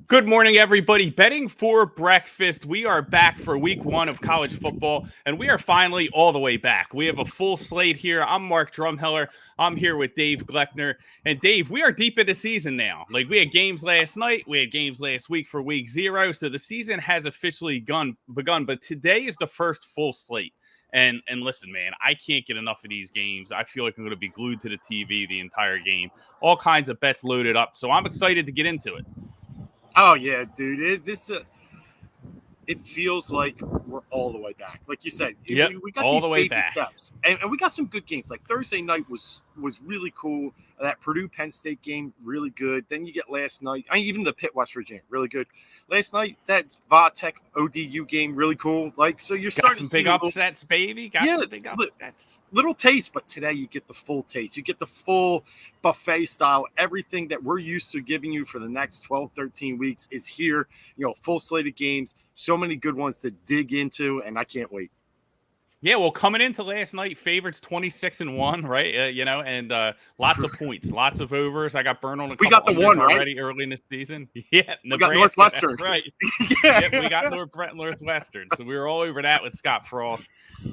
Good morning, everybody. Betting for breakfast. We are back for week 1 of college football, and we are finally all the way back. We have a full slate here. I'm Mark Drumheller. I'm here with Dave Gleckner. And Dave, we are deep in the season now. Like, we had games last night. We had games last week for week 0. So the season has officially begun. But today is the first full slate. And listen, man, I can't get enough of these games. I feel like I'm going to be glued to the TV the entire game. All kinds of bets loaded up. So I'm excited to get into it. Oh yeah, dude. It feels like we're all the way back. Like you said, yep, we got all these the way baby back. steps, and we got some good games. Like Thursday night was really cool. That Purdue Penn State game, really good. Then you get last night, even the Pitt West Virginia, really good. Last night, that Tech ODU game, really cool. Like, so you're starting some to see big upsets, baby. Got some big upsets. Little taste, but today you get the full taste. You get the full buffet style. Everything that we're used to giving you for the next 12, 13 weeks is here. Full slate of games. So many good ones to dig into, and I can't wait. Yeah, well, coming into last night, favorites 26-1, right? And lots of points, lots of overs. I got burned on a couple. We got the one already right? early in the season. Yeah, Nebraska, we got Northwestern, right? Yeah, we got Northwestern, so we were all over that with Scott Frost.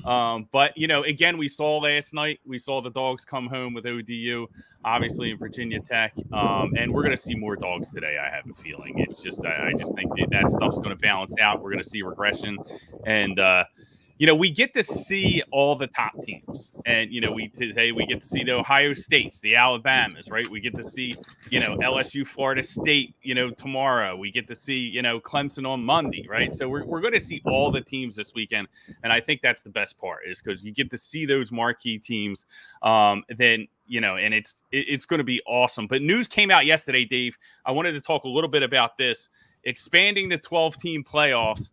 But again, we saw last night. We saw the dogs come home with ODU, obviously in Virginia Tech, and we're going to see more dogs today. I have a feeling. It's just I just think that stuff's going to balance out. We're going to see regression, and we get to see all the top teams, and today we get to see the Ohio States, the Alabamas, right? We get to see LSU, Florida State, tomorrow. We get to see Clemson on Monday, right? So we're going to see all the teams this weekend, and I think that's the best part, is because you get to see those marquee teams. And it's going to be awesome. But news came out yesterday, Dave. I wanted to talk a little bit about this, expanding the 12-team playoffs.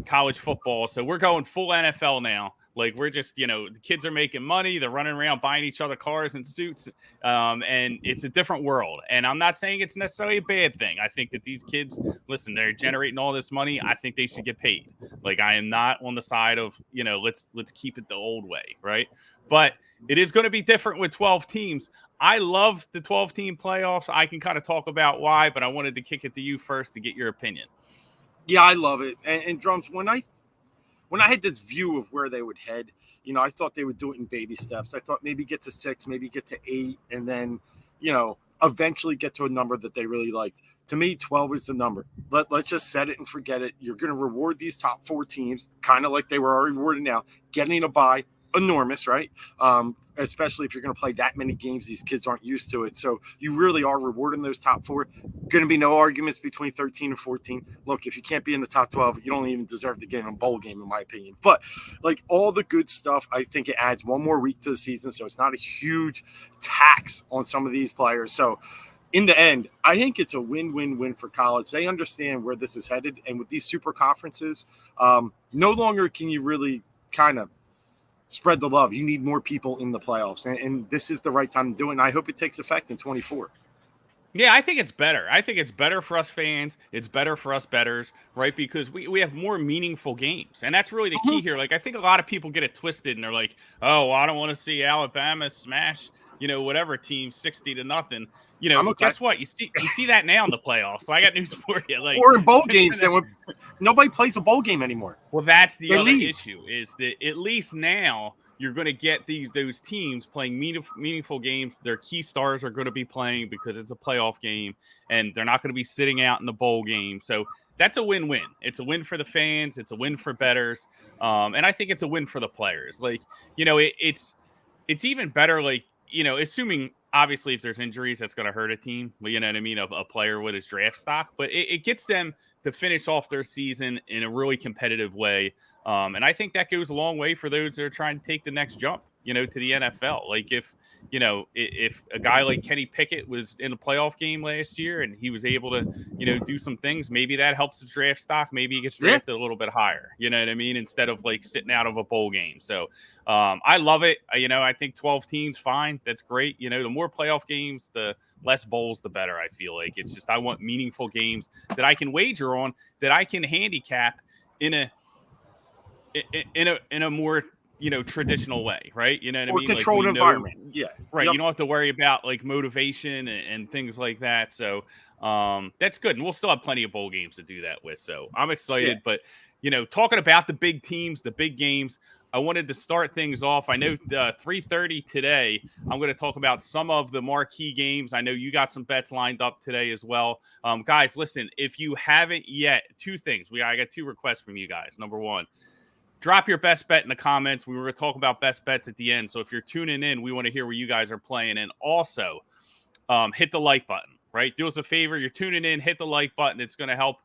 College football. So we're going full NFL now. Like, we're just, the kids are making money. They're running around buying each other cars and suits. And it's a different world. And I'm not saying it's necessarily a bad thing. I think that these kids, listen, they're generating all this money. I think they should get paid. Like, I am not on the side of, let's keep it the old way, right? But it is going to be different with 12 teams. I love the 12-team playoffs. I can kind of talk about why, but I wanted to kick it to you first to get your opinion. Yeah, I love it. And Drums, when I had this view of where they would head, I thought they would do it in baby steps. I thought maybe get to 6, maybe get to 8, and then, eventually get to a number that they really liked. To me, 12 is the number. Let's just set it and forget it. You're going to reward these top 4 teams, kind of like they were already rewarded now, getting a bye. Enormous, right? Especially if you're going to play that many games, these kids aren't used to it. So you really are rewarding those top 4. Going to be no arguments between 13 and 14. Look, if you can't be in the top 12, you don't even deserve to get in a bowl game, in my opinion. But like all the good stuff, I think it adds one more week to the season. So it's not a huge tax on some of these players. So in the end, I think it's a win-win-win for college. They understand where this is headed. And with these super conferences, no longer can you really kind of spread the love. You need more people in the playoffs, and this is the right time to do it, and I hope it takes effect in 24. Yeah, I think it's better. I think it's better for us fans. It's better for us bettors, right? Because we have more meaningful games, and that's really the key here. Like, I think a lot of people get it twisted, and they're like, oh, well, I don't want to see Alabama smash, whatever team 60-0. Guess what? You see that now in the playoffs. So I got news for you. Like, or in bowl games, nobody plays a bowl game anymore. Well, that's the other issue, is that at least now you're going to get those teams playing meaningful games. Their key stars are going to be playing because it's a playoff game, and they're not going to be sitting out in the bowl game. So that's a win-win. It's a win for the fans. It's a win for bettors. And I think it's a win for the players. Like, it's even better, like, assuming obviously if there's injuries, that's going to hurt a team. You know what I mean? A player with his draft stock, but it gets them to finish off their season in a really competitive way. And I think that goes a long way for those that are trying to take the next jump, to the NFL. Like, if you know, if a guy like Kenny Pickett was in a playoff game last year and he was able to, you know, do some things, maybe that helps the draft stock. Maybe he gets Yeah. drafted a little bit higher, you know what I mean? Instead of like sitting out of a bowl game. So I love it. You know, I think 12 teams, fine. That's great. You know, the more playoff games, the less bowls, the better. I feel like it's just, I want meaningful games that I can wager on, that I can handicap in a more, you know, traditional way, right? You know what I Or mean? Like, controlled we know, environment. Yeah. right? Yep. You don't have to worry about like motivation and things like that. So that's good, and we'll still have plenty of bowl games to do that with. So I'm excited. Yeah. But you know, talking about the big teams, the big games, I wanted to start things off. I know 3:30 today. I'm going to talk about some of the marquee games. I know you got some bets lined up today as well, guys. Listen, if you haven't yet, two things. I got two requests from you guys. Number one, drop your best bet in the comments. We were going to talk about best bets at the end. So if you're tuning in, we want to hear where you guys are playing. And also, hit the like button, right? Do us a favor. You're tuning in, hit the like button. It's going to help,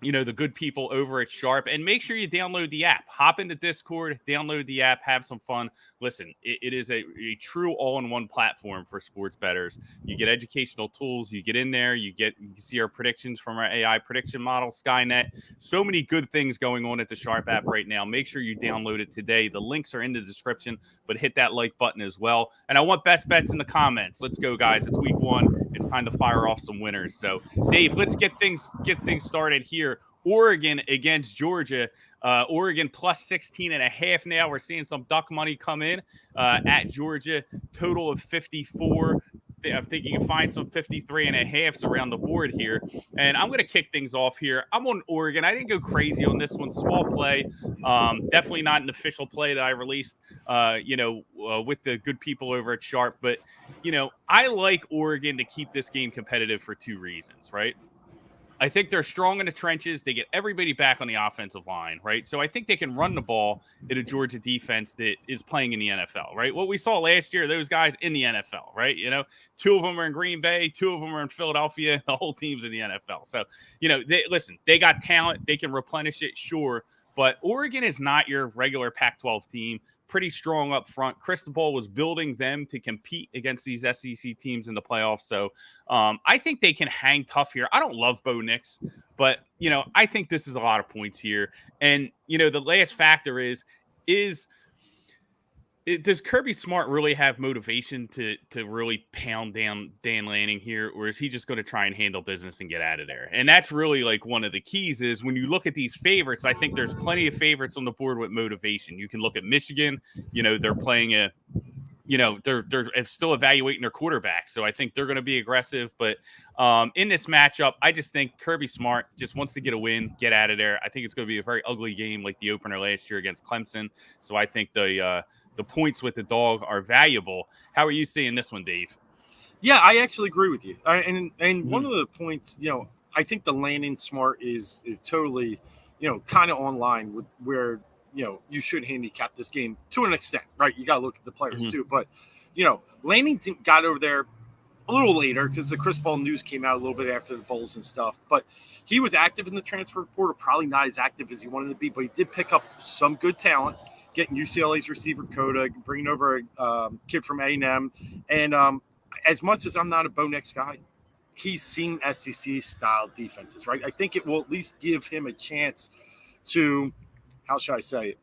you know, the good people over at Sharp. And make sure you download the app. Hop into Discord, download the app, have some fun. Listen, it is a true all-in-one platform for sports bettors. You get educational tools. You get in there. You can see our predictions from our AI prediction model, Skynet. So many good things going on at the Sharp app right now. Make sure you download it today. The links are in the description, but hit that like button as well. And I want best bets in the comments. Let's go, guys. It's week one. It's time to fire off some winners. So, Dave, let's get things started here. Oregon against Georgia. Oregon plus 16.5 now. We're seeing some duck money come in at Georgia. Total of 54. I think you can find some 53.5s around the board here. And I'm going to kick things off here. I'm on Oregon. I didn't go crazy on this one. Small play. Definitely not an official play that I released, with the good people over at Sharp. But, you know, I like Oregon to keep this game competitive for two reasons, right? I think they're strong in the trenches. They get everybody back on the offensive line, right? So I think they can run the ball in a Georgia defense that is playing in the NFL, right? What we saw last year, those guys in the NFL, right? You know, two of them are in Green Bay, two of them are in Philadelphia. The whole team's in the NFL. So, you know, they got talent. They can replenish it, sure. But Oregon is not your regular Pac-12 team. Pretty strong up front. Cristobal was building them to compete against these SEC teams in the playoffs. So I think they can hang tough here. I don't love Bo Nix, but, you know, I think this is a lot of points here. And, you know, the last factor is does Kirby Smart really have motivation to really pound down Dan Lanning here, or is he just going to try and handle business and get out of there? And that's really like one of the keys is when you look at these favorites, I think there's plenty of favorites on the board with motivation. You can look at Michigan, you know, they're playing they're still evaluating their quarterback. So I think they're going to be aggressive. But in this matchup, I just think Kirby Smart just wants to get a win, get out of there. I think it's going to be a very ugly game like the opener last year against Clemson. So I think the points with the dog are valuable. How are you seeing this one, Dave? Yeah, I actually agree with you. One of the points, you know, I think the Lanning Smart is totally, you know, kind of online with where, you know, you should handicap this game to an extent, right? You got to look at the players too. But, you know, Lanning got over there a little later because the Chris Paul news came out a little bit after the bowls and stuff. But he was active in the transfer portal, probably not as active as he wanted to be, but he did pick up some good talent. Getting UCLA's receiver Coda, bringing over a kid from A&M. And as much as I'm not a Bo Nix guy, he's seen SEC-style defenses, right? I think it will at least give him a chance to, how should I say it,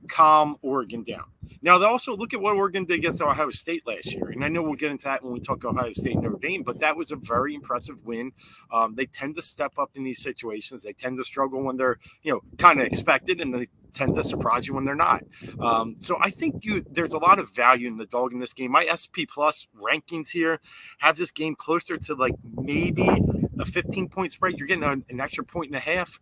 calm Oregon down. Now, they also look at what Oregon did against Ohio State last year. And I know we'll get into that when we talk Ohio State and Notre Dame, but that was a very impressive win. They tend to step up in these situations. They tend to struggle when they're, you know, kind of expected, and they tend to surprise you when they're not. So I think there's a lot of value in the dog in this game. My SP Plus rankings here have this game closer to like maybe a 15-point spread. You're getting an extra point and a half.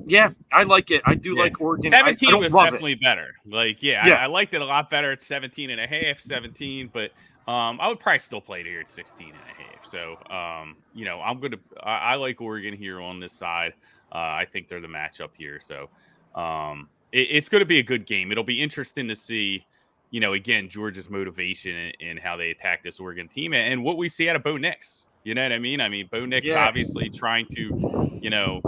Yeah, I like it. I do like Oregon. 17 was definitely it. better. Like, I liked it a lot better at 17.5, 17, but I would probably still play it here at 16.5. So, you know, I like Oregon here on this side. I think they're the matchup here. So, it's going to be a good game. It'll be interesting to see, you know, again, Georgia's motivation and how they attack this Oregon team and what we see out of Bo Nix. You know what I mean? I mean, Bo Nix obviously trying to, you know,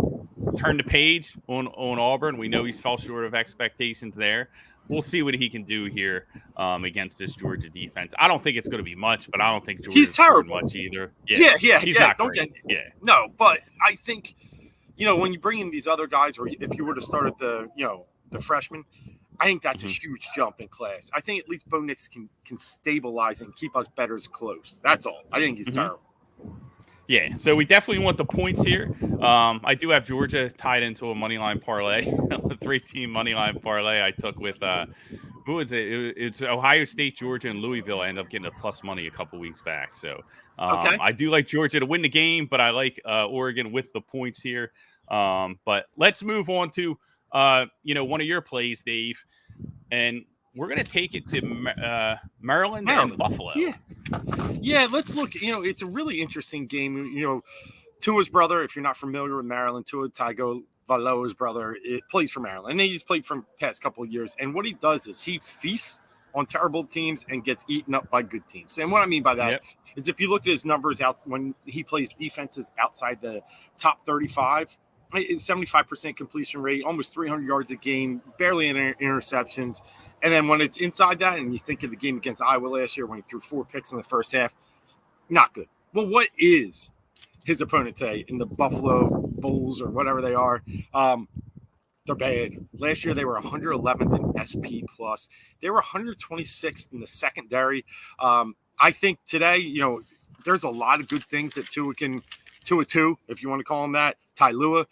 turn the page on Auburn. We know he's fell short of expectations there. we'll see what he can do here against this Georgia defense. I don't think it's going to be much, but I don't think He's Georgia's terrible much either. He's not don't great. No, but I think when you bring in these other guys, or if you were to start at the freshman, I think that's a huge jump in class. I think at least Bo Nix can stabilize and keep us bettors close. That's all. I think he's terrible. Yeah, so we definitely want the points here. I do have Georgia tied into a money line parlay, a 3-team money line parlay I took with who is it? It's Ohio State, Georgia, and Louisville. I ended up getting a plus money a couple weeks back. So I do like Georgia to win the game, but I like Oregon with the points here. But let's move on to one of your plays, Dave, and we're going to take it to Maryland and Buffalo. Yeah, let's look. It's a really interesting game. Tua's brother, if you're not familiar with Maryland, Tua Tagovailoa's brother, plays for Maryland. And he's played for the past couple of years. And what he does is he feasts on terrible teams and gets eaten up by good teams. And what I mean by that is if you look at his numbers out when he plays defenses outside the top 35, it's 75% completion rate, almost 300 yards a game, barely any interceptions. And then when it's inside that, and you think of the game against Iowa last year when he threw 4 picks in the first half, not good. Well, what is his opponent today in the Buffalo Bulls or whatever they are? They're bad. Last year they were 111th in SP+. They were 126th in the secondary. I think today, there's a lot of good things that Tua, if you want to call him that, Ty Lua,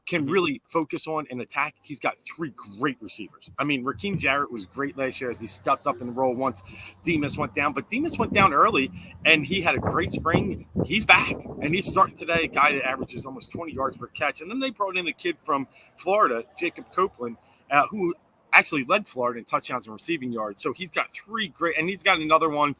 can really focus on and attack. He's got 3 great receivers. I mean, Raheem Jarrett was great last year as he stepped up in the role once Demas went down. But Demas went down early, and he had a great spring. He's back, and he's starting today, a guy that averages almost 20 yards per catch. And then they brought in a kid from Florida, Jacob Copeland, who actually led Florida in touchdowns and receiving yards. So he's got 3 great – and he's got another one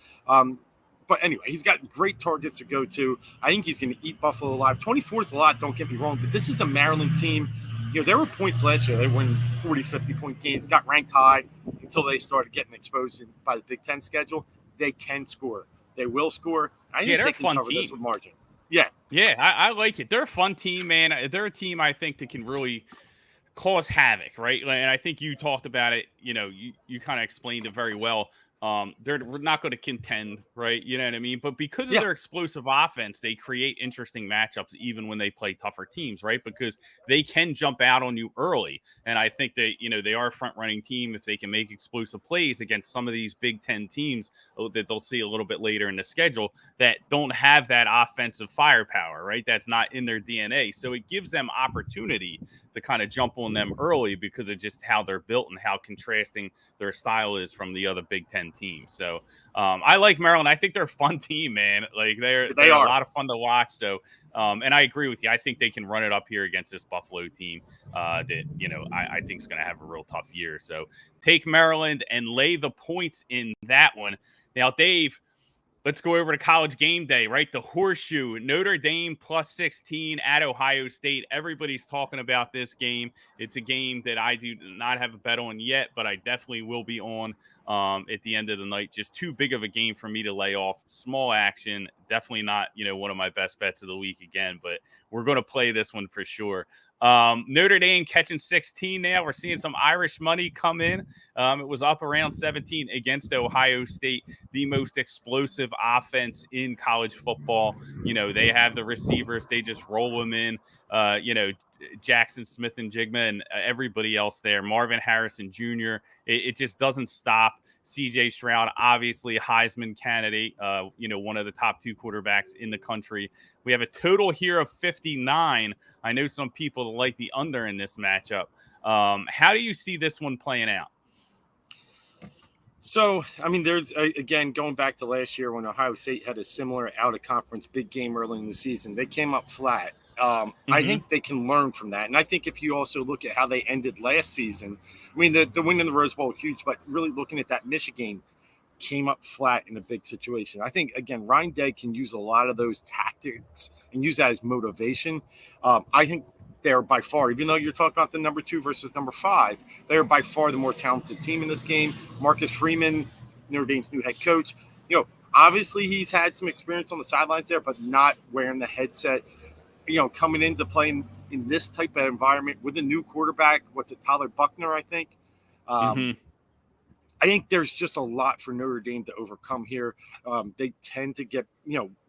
but anyway, he's got great targets to go to. I think he's going to eat Buffalo alive. 24 is a lot, don't get me wrong, but this is a Maryland team. There were points last year. They won 40, 50-point games, got ranked high until they started getting exposed by the Big Ten schedule. They can score. They will score. I think they're they a can fun cover team. This with margin. Yeah. Yeah, I like it. They're a fun team, man. They're a team I think that can really cause havoc, right? And I think you talked about it. You kind of explained it very well. They're not going to contend, right? You know what I mean? But because of their explosive offense, they create interesting matchups even when they play tougher teams, right? Because they can jump out on you early. And I think that, they are a front-running team if they can make explosive plays against some of these Big Ten teams that they'll see a little bit later in the schedule that don't have that offensive firepower, right? That's not in their DNA. So it gives them opportunity to kind of jump on them early because of just how they're built and how contrasting their style is from the other Big Ten teams. So I like Maryland. I think they're a fun team, man. Like they're a lot of fun to watch. So and I agree with you. I think they can run it up here against this Buffalo team that, I think is going to have a real tough year. So take Maryland and lay the points in that one. Now, Dave, let's go over to College Game Day, right? The Horseshoe, Notre Dame plus 16 at Ohio State. Everybody's talking about this game. It's a game that I do not have a bet on yet, but I definitely will be on at the end of the night. Just too big of a game for me to lay off. Small action, definitely not, one of my best bets of the week again, but we're going to play this one for sure. Notre Dame catching 16 now. We're seeing some Irish money come in. It was up around 17 against Ohio State, the most explosive offense in college football. They have the receivers. They just roll them in, Jackson Smith and Jigma and everybody else there. Marvin Harrison Jr. It just doesn't stop. CJ Stroud, obviously a Heisman candidate, one of the top 2 quarterbacks in the country. We have a total here of 59. I know some people like the under in this matchup. How do you see this one playing out? So, I mean, there's, again, going back to last year when Ohio State had a similar out-of-conference big game early in the season, they came up flat. I think they can learn from that. And I think if you also look at how they ended last season, I mean, the win in the Rose Bowl, huge, but really looking at that Michigan came up flat in a big situation. I think, again, Ryan Day can use a lot of those tactics and use that as motivation. I think they're by far, even though you're talking about the number 2 versus number 5, they're by far the more talented team in this game. Marcus Freeman, Notre Dame's new head coach, obviously he's had some experience on the sidelines there, but not wearing the headset. Coming into playing in this type of environment with a new quarterback, Tyler Buckner, I think. I think there's just a lot for Notre Dame to overcome here. They tend to get,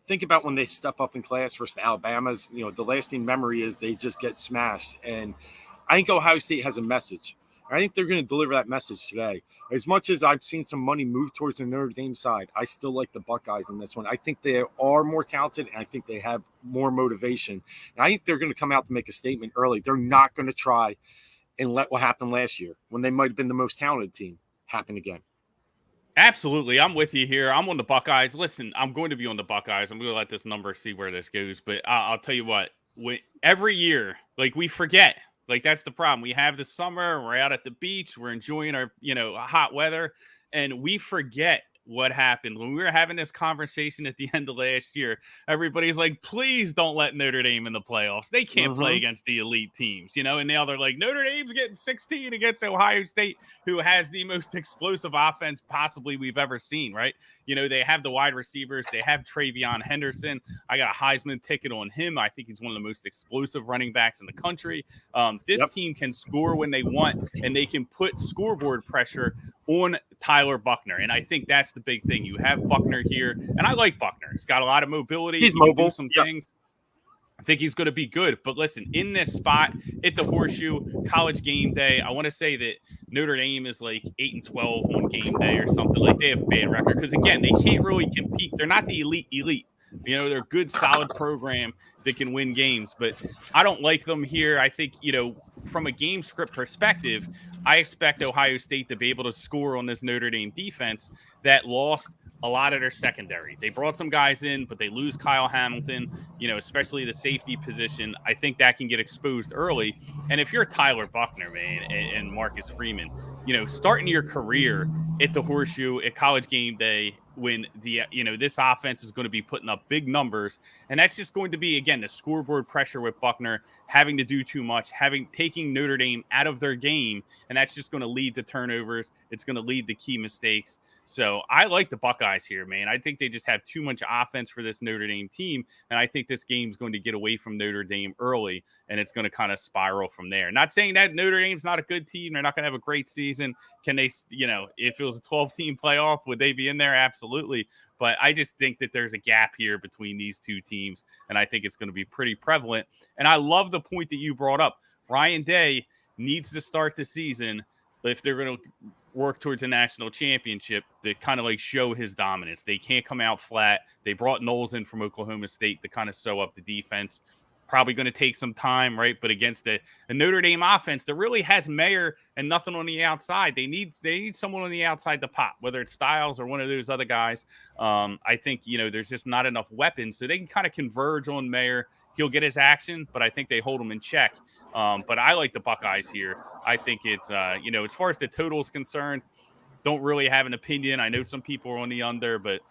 think about when they step up in class versus Alabama's. The lasting memory is they just get smashed. And I think Ohio State has a message. I think they're going to deliver that message today. As much as I've seen some money move towards the Notre Dame side, I still like the Buckeyes in this one. I think they are more talented, and I think they have more motivation. And I think they're going to come out to make a statement early. They're not going to try and let what happened last year when they might have been the most talented team happen again. Absolutely. I'm with you here. I'm on the Buckeyes. Listen, I'm going to be on the Buckeyes. I'm going to let this number see where this goes. But I'll tell you what, every year, we forget. That's the problem. We have the summer, we're out at the beach, we're enjoying our, hot weather, and we forget what happened when we were having this conversation at the end of last year. Everybody's like, please don't let Notre Dame in the playoffs. They can't play against the elite teams, and now they're like, Notre Dame's getting 16 against Ohio State, who has the most explosive offense possibly we've ever seen, right? They have the wide receivers. They have Travion Henderson. I got a Heisman ticket on him. I think he's one of the most explosive running backs in the country. This team can score when they want, and they can put scoreboard pressure on Tyler Buchner. And I think that's the big thing. You have Buchner here, and I like Buchner. He's got a lot of mobility. He's mobile. Do some things. I think he's going to be good. But listen, in this spot at the Horseshoe, College game day, I want to say that Notre Dame is 8-12 on game day or something. They have a bad record because, again, they can't really compete. They're not the elite. They're a good, solid program that can win games. But I don't like them here. I think, from a game script perspective, I expect Ohio State to be able to score on this Notre Dame defense that lost a lot of their secondary. They brought some guys in, but they lose Kyle Hamilton, especially the safety position. I think that can get exposed early. And if you're Tyler Buchner, man, and Marcus Freeman, starting your career at the Horseshoe at College game day when this offense is going to be putting up big numbers, and that's just going to be, again, the scoreboard pressure with Buchner having to do too much, taking Notre Dame out of their game, and that's just going to lead to turnovers. It's going to lead to key mistakes. So I like the Buckeyes here, man. I think they just have too much offense for this Notre Dame team, and I think this game's going to get away from Notre Dame early, and it's going to kind of spiral from there. Not saying that Notre Dame's not a good team. They're not going to have a great season. Can they, if it was a 12-team playoff, would they be in there? Absolutely. But I just think that there's a gap here between these two teams, and I think it's going to be pretty prevalent. And I love the point that you brought up. Ryan Day needs to start the season if they're going to work towards a national championship to kind of show his dominance. They can't come out flat. They brought Knowles in from Oklahoma State to kind of sew up the defense. Probably going to take some time, right? But against a Notre Dame offense that really has Mayer and nothing on the outside, they need someone on the outside to pop, whether it's Styles or one of those other guys. I think there's just not enough weapons, so they can kind of converge on Mayer. He'll get his action, but I think they hold him in check. But I like the Buckeyes here. I think it's as far as the total is concerned, don't really have an opinion. I know some people are on the under, but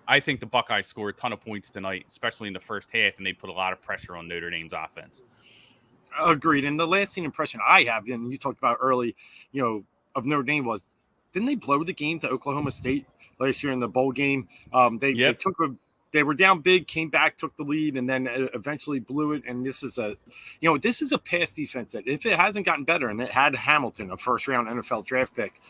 I think the Buckeyes score a ton of points tonight, especially in the first half, and they put a lot of pressure on Notre Dame's offense. Agreed. And the lasting impression I have, and you talked about early, of Notre Dame was, didn't they blow the game to Oklahoma State last year in the bowl game? They were down big, came back, took the lead, and then eventually blew it. And this is a pass defense that, if it hasn't gotten better, and it had Hamilton, a first-round NFL draft pick,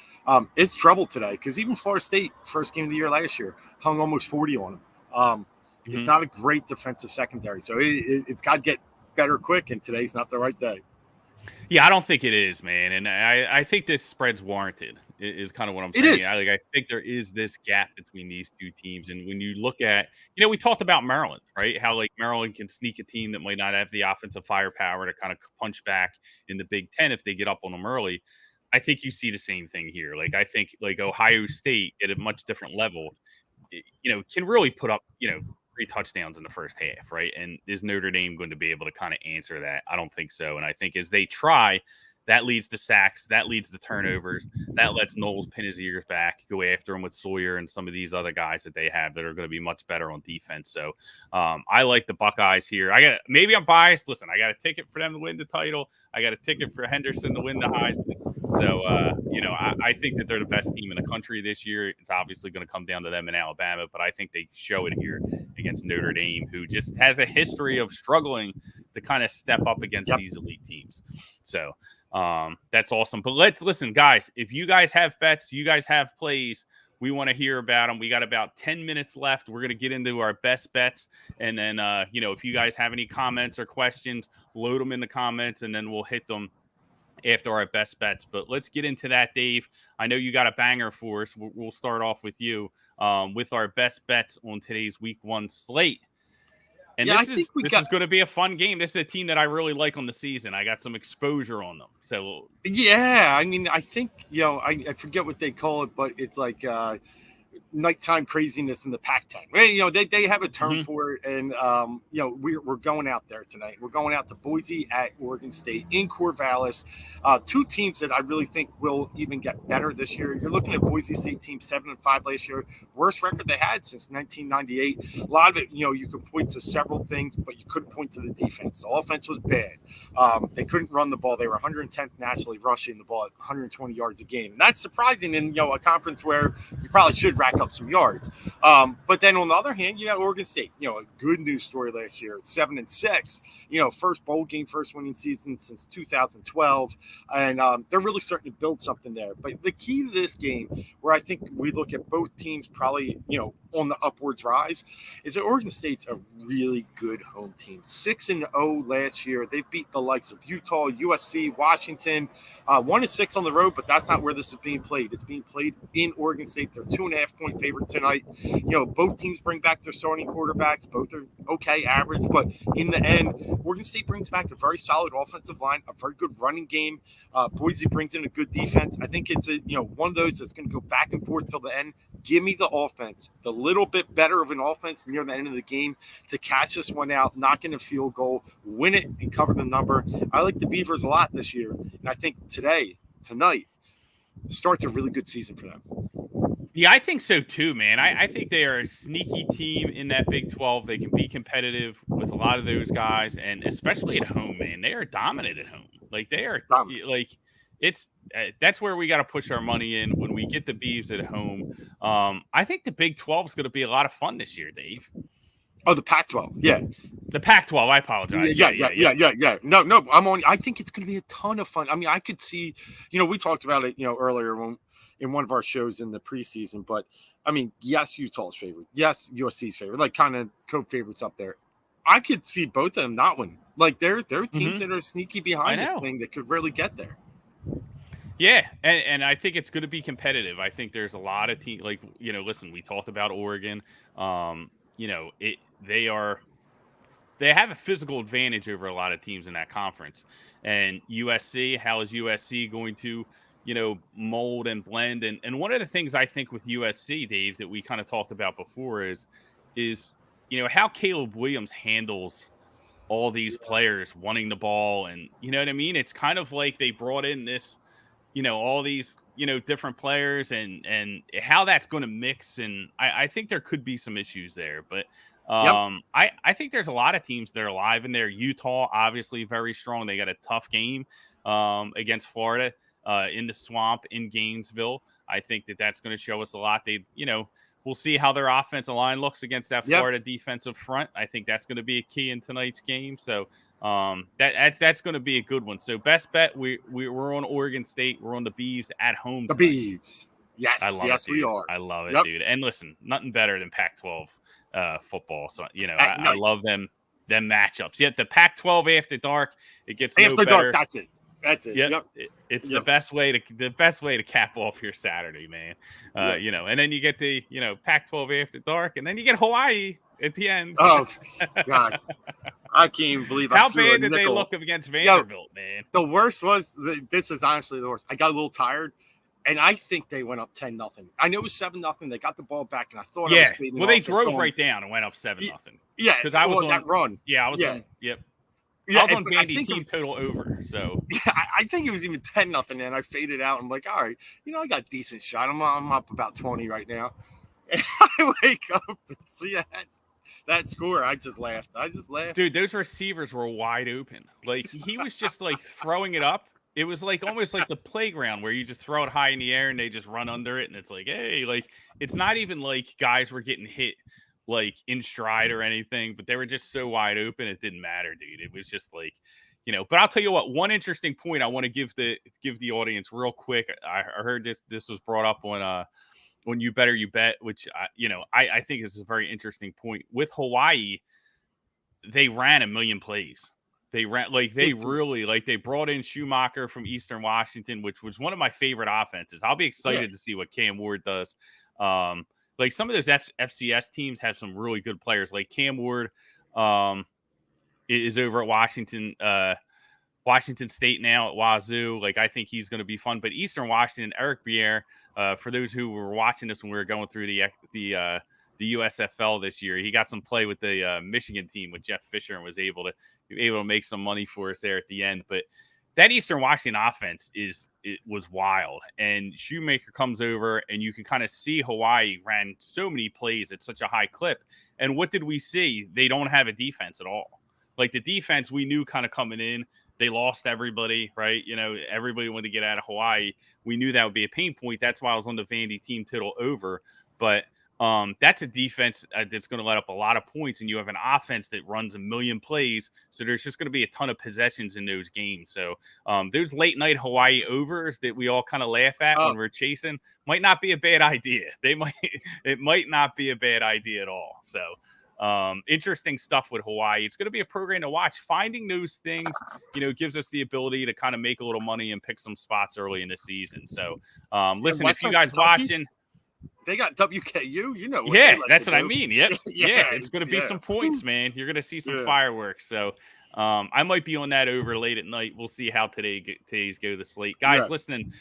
it's trouble today, because even Florida State, first game of the year last year, hung almost 40 on them. It's not a great defensive secondary, so it's got to get better quick, and today's not the right day. Yeah, I don't think it is, man. And I think this spread's warranted, is kind of what I'm saying. I think there is this gap between these two teams. And when you look at, we talked about Maryland, right? How Maryland can sneak a team that might not have the offensive firepower to kind of punch back in the Big Ten if they get up on them early. I think you see the same thing here. I think Ohio State at a much different level, can really put up, 3 touchdowns in the first half, right? And is Notre Dame going to be able to kind of answer that? I don't think so. And I think as they try, that leads to sacks, that leads to turnovers, that lets Knowles pin his ears back, go after him with Sawyer and some of these other guys that they have that are going to be much better on defense. So I like the Buckeyes here. Maybe I'm biased. Listen, I got a ticket for them to win the title. I got a ticket for Henderson to win the Heisman. So, I think that they're the best team in the country this year. It's obviously going to come down to them in Alabama, but I think they show it here against Notre Dame, who just has a history of struggling to kind of step up against these elite teams. So, That's awesome. But let's listen, guys. If you guys have bets, you guys have plays, we want to hear about them. We got about 10 minutes left. We're going to get into our best bets. And then, if you guys have any comments or questions, load them in the comments and then we'll hit them after our best bets. But let's get into that, Dave. I know you got a banger for us. We'll start off with you with our best bets on today's week 1 slate. And Yeah, this is going to be a fun game. This is a team that I really like on the season. I got some exposure on them. So yeah, I mean, I think I forget what they call it, but it's like nighttime craziness in the Pac-10. They have a term for it, and we're going out there tonight. We're going out to Boise at Oregon State in Corvallis. 2 teams that I really think will even get better this year. You're looking at Boise State team 7-5 last year, worst record they had since 1998. A lot of it, you could point to several things, but you couldn't point to the defense. The offense was bad. They couldn't run the ball. They were 110th nationally rushing the ball at 120 yards a game. And that's surprising in a conference where you probably should rack up some yards. But then on the other hand, you got Oregon State, a good news story last year, 7-6, first bowl game, first winning season since 2012. And they're really starting to build something there. But the key to this game, where I think we look at both teams probably, on the upwards rise, is that Oregon State's a really good home team. 6-0 last year. They beat the likes of Utah, USC, Washington, 1-6 on the road, but that's not where this is being played. It's being played in Oregon State. They're 2.5-point favorite tonight. Both teams bring back their starting quarterbacks. Both are okay, average, but in the end, Oregon State brings back a very solid offensive line, a very good running game. Boise brings in a good defense. I think it's one of those that's going to go back and forth till the end. Give me the offense, the little bit better of an offense near the end of the game to catch this one out, knock in a field goal, win it, and cover the number. I like the Beavers a lot this year, and I think tonight, starts a really good season for them. Yeah, I think so too, man. I think they are a sneaky team in that Big 12. They can be competitive with a lot of those guys, and especially at home, man. They are dominant at home. Like they are like it's that's where we got to push our money in when we get the Beavs at home. I think the Big 12 is going to be a lot of fun this year, Dave. Oh, the Pac-12, yeah. The Pac-12, I apologize. Yeah. No, I think it's going to be a ton of fun. I mean, I could see, we talked about it, earlier in one of our shows in the preseason, but I mean, yes, Utah's favorite. Yes, USC's favorite, like kind of co-favorites up there. I could see both of them not win. Like there are teams that are sneaky behind this thing that could really get there. Yeah, and I think it's going to be competitive. I think there's a lot of teams, like, listen, we talked about Oregon. They have a physical advantage over a lot of teams in that conference. And USC, how is USC going to, mold and blend? And one of the things I think with USC, Dave, that we kind of talked about before is how Caleb Williams handles all these players wanting the ball. And you know what I mean? It's kind of like they brought in this, all these, different players and how that's going to mix. And I think there could be some issues there, but I think there's a lot of teams that are alive in there. Utah, obviously very strong. They got a tough game against Florida in the Swamp in Gainesville. I think that's going to show us a lot. We'll see how their offensive line looks against that Florida defensive front. I think that's going to be a key in tonight's game. So that's going to be a good one. So best bet, we're on Oregon State. We're on the Beavs at home tonight. The Beavs. Yes, we are. I love it, dude. And listen, nothing better than Pac-12 football. So, I love them matchups. Yet the Pac-12 after dark, it gets no better. Dark, that's it. Yep. It's the best way to cap off your Saturday, man. And then you get the Pac-12 after dark, and then you get Hawaii at the end. Oh God, I can't even believe how bad did they look against Vanderbilt, man. The worst was this is honestly the worst. I got a little tired, and I think they went up 10-0. I know it was 7-0. They got the ball back, and I thought I was well, they drove right down and went up 7-0. Yeah, because I was on that run. Yeah, I was on. Yep. Yeah, I was on Vandy team total over. So yeah, I think it was even 10-0, and I faded out. I'm like, all right, I got a decent shot. I'm up about 20 right now. And I wake up to see that score. I just laughed. Dude, those receivers were wide open. Like he was just like throwing it up. It was like almost like the playground where you just throw it high in the air and they just run under it, and it's like, hey, like it's not even like guys were getting hit like in stride or anything, but they were just so wide open it didn't matter, dude. It was just like, But I'll tell you what, one interesting point I want to give the audience real quick. I heard this was brought up on You Better You Bet, which I think is a very interesting point. With Hawaii, they ran a million plays. They ran they brought in Schumacher from Eastern Washington, which was one of my favorite offenses. I'll be excited to see what Cam Ward does. Like some of those FCS teams have some really good players. Like Cam Ward is over at Washington State now at Wazoo. Like I think he's going to be fun. But Eastern Washington, Eric Bier, for those who were watching this when we were going through the USFL this year, he got some play with the Michigan team with Jeff Fisher and was able to make some money for us there at the end. But that Eastern Washington offense was wild. And Shoemaker comes over, and you can kind of see Hawaii ran so many plays at such a high clip. And what did we see? They don't have a defense at all. Like the defense, we knew kind of coming in, they lost everybody, right? Everybody wanted to get out of Hawaii. We knew that would be a pain point. That's why I was on the Vandy team total over. But that's a defense that's going to let up a lot of points, and you have an offense that runs a million plays. So there's just going to be a ton of possessions in those games. So those late night Hawaii overs that we all kind of laugh at when we're chasing might not be a bad idea. It might not be a bad idea at all. So interesting stuff with Hawaii. It's going to be a program to watch. Finding those things, gives us the ability to kind of make a little money and pick some spots early in the season. So listen, if you guys watching. They got WKU, that's what I mean. Yep. It's going to be some points, man. You're going to see some fireworks. So I might be on that over late at night. We'll see how today's go the slate. Guys, listening,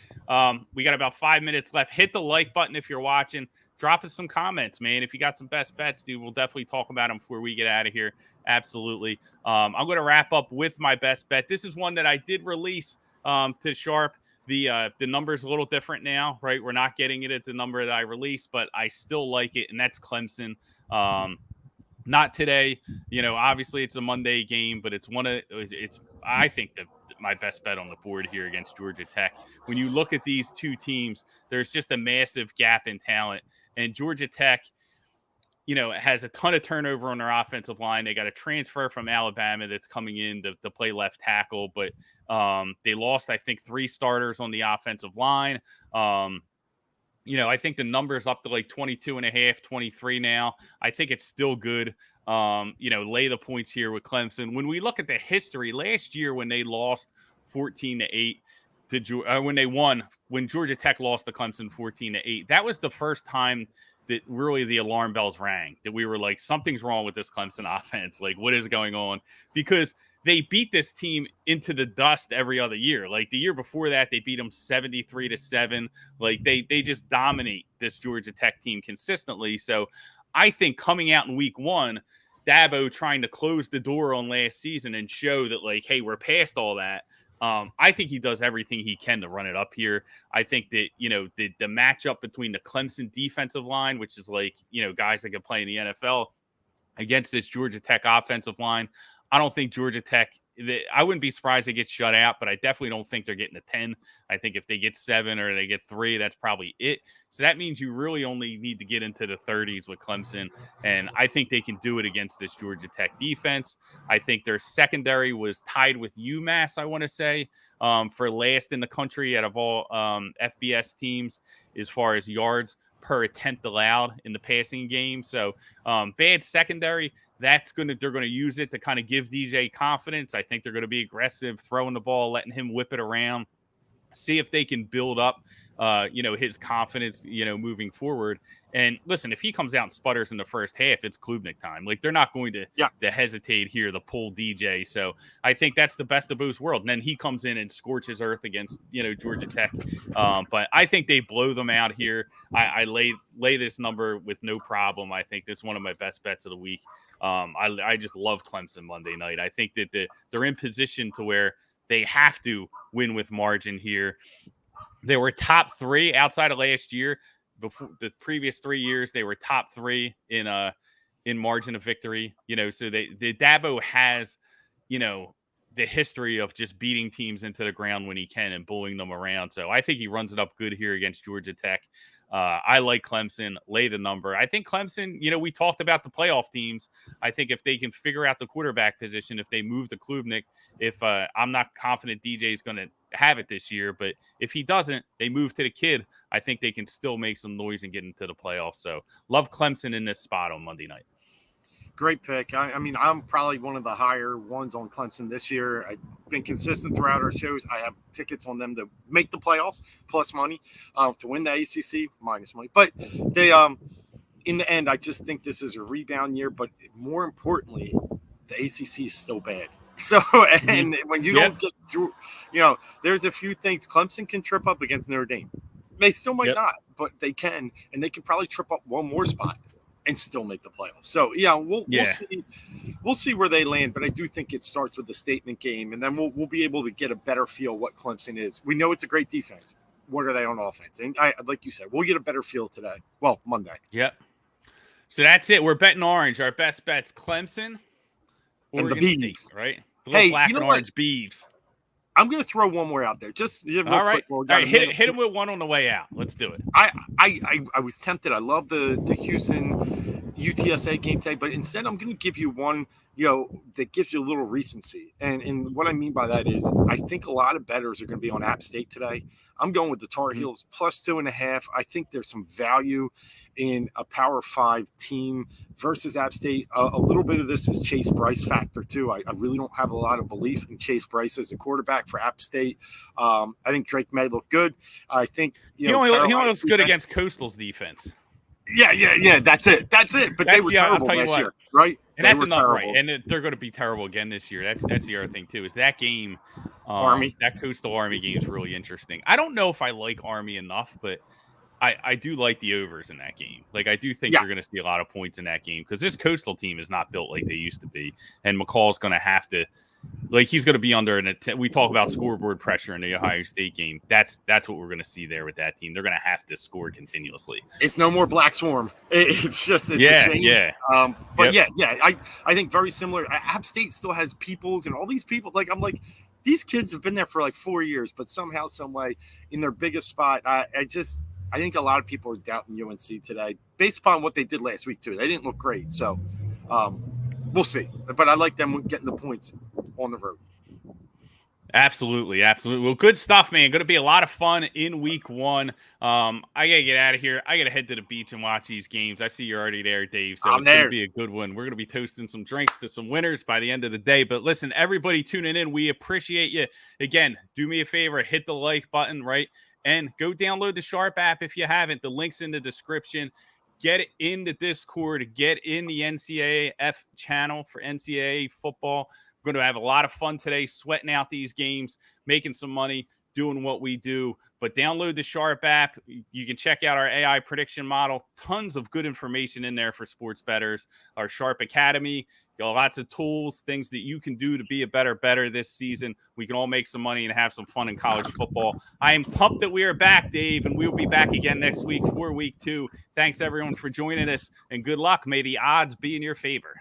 we got about 5 minutes left. Hit the like button if you're watching. Drop us some comments, man. If you got some best bets, dude, we'll definitely talk about them before we get out of here. Absolutely. I'm going to wrap up with my best bet. This is one that I did release to Sharp. The number's a little different now, right? We're not getting it at the number that I released, but I still like it, and that's Clemson. Not today, obviously it's a Monday game, but it's I think my best bet on the board here against Georgia Tech. When you look at these two teams, there's just a massive gap in talent, and Georgia Tech, has a ton of turnover on their offensive line. They got a transfer from Alabama that's coming in to play left tackle, but they lost, I think, 3 starters on the offensive line. I think the number is up to like 22.5, 23 now. I think it's still good. Lay the points here with Clemson. When we look at the history, last year when they lost 14-8 when Georgia Tech lost to Clemson 14-8, that was the first time that really the alarm bells rang, that we were like, something's wrong with this Clemson offense. Like, what is going on? Because they beat this team into the dust every other year. Like the year before that, they beat them 73-7. Like they just dominate this Georgia Tech team consistently. So I think coming out in week 1, Dabo trying to close the door on last season and show that like, hey, we're past all that. I think he does everything he can to run it up here. I think that, the matchup between the Clemson defensive line, which is like, guys that can play in the NFL, against this Georgia Tech offensive line, I don't think Georgia Tech, I wouldn't be surprised they get shut out, but I definitely don't think they're getting a 10. I think if they get 7 or they get 3, that's probably it. So that means you really only need to get into the 30s with Clemson, and I think they can do it against this Georgia Tech defense. I think their secondary was tied with UMass, I want to say, for last in the country out of all FBS teams as far as yards per attempt allowed in the passing game. So bad secondary. They're going to use it to kind of give DJ confidence. I think they're going to be aggressive, throwing the ball, letting him whip it around, see if they can build up, his confidence, moving forward. And listen, if he comes out and sputters in the first half, it's Klubnik time. Like they're not going to hesitate here to pull DJ. So I think that's the best of both worlds. And then he comes in and scorches earth against, Georgia Tech. But I think they blow them out here. I lay this number with no problem. I think this is one of my best bets of the week. I just love Clemson Monday night. I think that they're in position to where they have to win with margin here. They were top 3 outside of last year. Before the previous 3 years, they were top 3 in margin of victory. So the Dabo has, the history of just beating teams into the ground when he can and bullying them around. So I think he runs it up good here against Georgia Tech. I like Clemson, lay the number. I think Clemson, we talked about the playoff teams. I think if they can figure out the quarterback position, if they move to Klubnik, if I'm not confident DJ is going to have it this year, but if he doesn't, they move to the kid. I think they can still make some noise and get into the playoffs. So love Clemson in this spot on Monday night. Great pick. I mean, I'm probably one of the higher ones on Clemson this year. I've been consistent throughout our shows. I have tickets on them to make the playoffs, plus money, to win the ACC, minus money. But they, in the end, I just think this is a rebound year. But more importantly, the ACC is still bad. So, and when you don't get, there's a few things Clemson can trip up against Notre Dame. They still might not, but they can, and they can probably trip up one more spot and still make the playoffs. So we'll see where they land, but I do think it starts with the statement game, and then we'll be able to get a better feel what Clemson is. We know it's a great defense. What are they on offense? And like you said, we'll get a better feel today. Well, Monday. Yep. So that's it. We're betting orange. Our best bets: Clemson, Oregon and the State, right? The little black and orange Beavs. I'm going to throw one more out there. Just all right. All right, hit him with one on the way out. Let's do it. I was tempted. I love the Houston UTSA game today, but instead I'm going to give you one, that gives you a little recency. And what I mean by that is I think a lot of bettors are going to be on App State today. I'm going with the Tar Heels plus 2.5. I think there's some value in a Power 5 team versus App State. A little bit of this is Chase Bryce factor too. I really don't have a lot of belief in Chase Bryce as a quarterback for App State. I think Drake may look good. I think he only looks good against Coastal's defense. Yeah. That's it. But they were terrible last year, right? And that's enough, right? And they're going to be terrible again this year. That's the other thing too. Is that game, Army? That Coastal Army game is really interesting. I don't know if I like Army enough, but I do like the overs in that game. Like, I do think you're going to see a lot of points in that game because this Coastal team is not built like they used to be. And McCall's going to have to, he's going to be under we talk about scoreboard pressure in the Ohio State game. That's what we're going to see there with that team. They're going to have to score continuously. It's no more Black Swarm. It's a shame. Yeah. But I think very similar. App State still has Peoples and all these people. I'm like, these kids have been there for 4 years, but somehow, some way, in their biggest spot, I think a lot of people are doubting UNC today based upon what they did last week, too. They didn't look great. So we'll see. But I like them getting the points on the road. Absolutely. Well, good stuff, man. Going to be a lot of fun in week 1. I got to get out of here. I got to head to the beach and watch these games. I see you're already there, Dave. So it's going to be a good one. We're going to be toasting some drinks to some winners by the end of the day. But listen, everybody tuning in, we appreciate you. Again, do me a favor, hit the like button, right? And go download the Sharp app if you haven't. The link's in the description. Get in the Discord. Get in the NCAA channel for NCAA football. We're going to have a lot of fun today, sweating out these games, making some money, doing what we do. But download the Sharp app. You can check out our AI prediction model. Tons of good information in there for sports bettors. Our Sharp Academy. Got lots of tools, things that you can do to be a better bettor this season. We can all make some money and have some fun in college football. I am pumped that we are back, Dave, and we will be back again next week for week 2. Thanks, everyone, for joining us, and good luck. May the odds be in your favor.